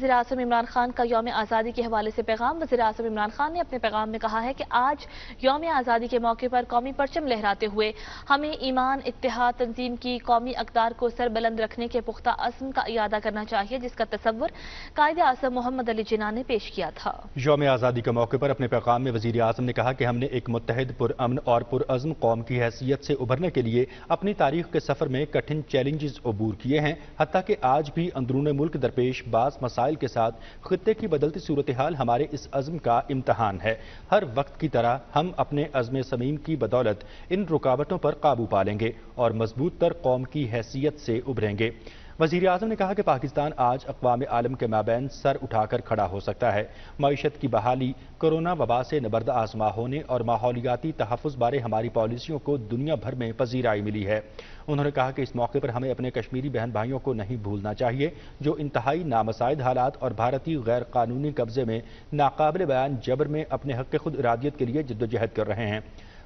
وزیر اعظم عمران خان کا یوم آزادی کے حوالے سے پیغام۔ وزیر اعظم عمران خان نے اپنے پیغام میں کہا ہے کہ آج یوم آزادی کے موقع پر قومی پرچم لہراتے ہوئے ہمیں ایمان، اتحاد، تنظیم کی قومی اقدار کو سربلند رکھنے کے پختہ عزم کا اعادہ کرنا چاہیے، جس کا تصور قائد اعظم محمد علی جناح نے پیش کیا تھا۔ یوم آزادی کے موقع پر اپنے پیغام میں وزیر اعظم نے کہا کہ ہم نے ایک متحد، پرامن اور پرعزم قوم کی حیثیت سے ابھرنے کے لیے اپنی تاریخ کے سفر میں کٹھن چیلنجز عبور کیے ہیں، حتیٰ کہ آج بھی اندرون ملک درپیش بعض مسائل کے ساتھ خطے کی بدلتی صورتحال ہمارے اس عزم کا امتحان ہے۔ ہر وقت کی طرح ہم اپنے عزم صمیم کی بدولت ان رکاوٹوں پر قابو پا لیں گے اور مضبوط تر قوم کی حیثیت سے ابھریں گے۔ وزیر اعظم نے کہا کہ پاکستان آج اقوام عالم کے مابین سر اٹھا کر کھڑا ہو سکتا ہے۔ معیشت کی بحالی، کورونا وبا سے نبرد آزما ہونے اور ماحولیاتی تحفظ بارے ہماری پالیسیوں کو دنیا بھر میں پذیرائی ملی ہے۔ انہوں نے کہا کہ اس موقع پر ہمیں اپنے کشمیری بہن بھائیوں کو نہیں بھولنا چاہیے، جو انتہائی نامساعد حالات اور بھارتی غیر قانونی قبضے میں ناقابل بیان جبر میں اپنے حق خود ارادیت کے لیے جدوجہد کر رہے ہیں۔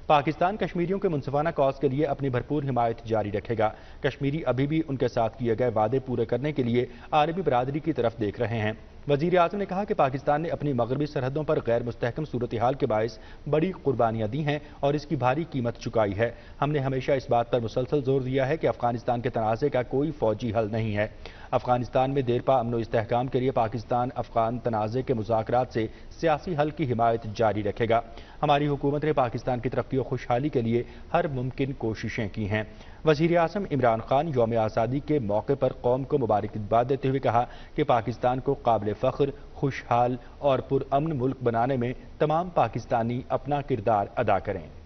پاکستان کشمیریوں کے منصفانہ کاز کے لیے اپنی بھرپور حمایت جاری رکھے گا۔ کشمیری ابھی بھی ان کے ساتھ کیے گئے وعدے پورے کرنے کے لیے عالمی برادری کی طرف دیکھ رہے ہیں۔ وزیر اعظم نے کہا کہ پاکستان نے اپنی مغربی سرحدوں پر غیر مستحکم صورتحال کے باعث بڑی قربانیاں دی ہیں اور اس کی بھاری قیمت چکائی ہے۔ ہم نے ہمیشہ اس بات پر مسلسل زور دیا ہے کہ افغانستان کے تنازع کا کوئی فوجی حل نہیں ہے۔ افغانستان میں دیرپا امن و استحکام کے لیے پاکستان افغان تنازع کے مذاکرات سے سیاسی حل کی حمایت جاری رکھے گا۔ ہماری حکومت نے پاکستان کی ترقی و خوشحالی کے لیے ہر ممکن کوششیں کی ہیں۔ وزیر اعظم عمران خان یوم آزادی کے موقع پر قوم کو مبارکباد دیتے ہوئے کہا کہ پاکستان کو قابل فخر، خوشحال اور پرامن ملک بنانے میں تمام پاکستانی اپنا کردار ادا کریں۔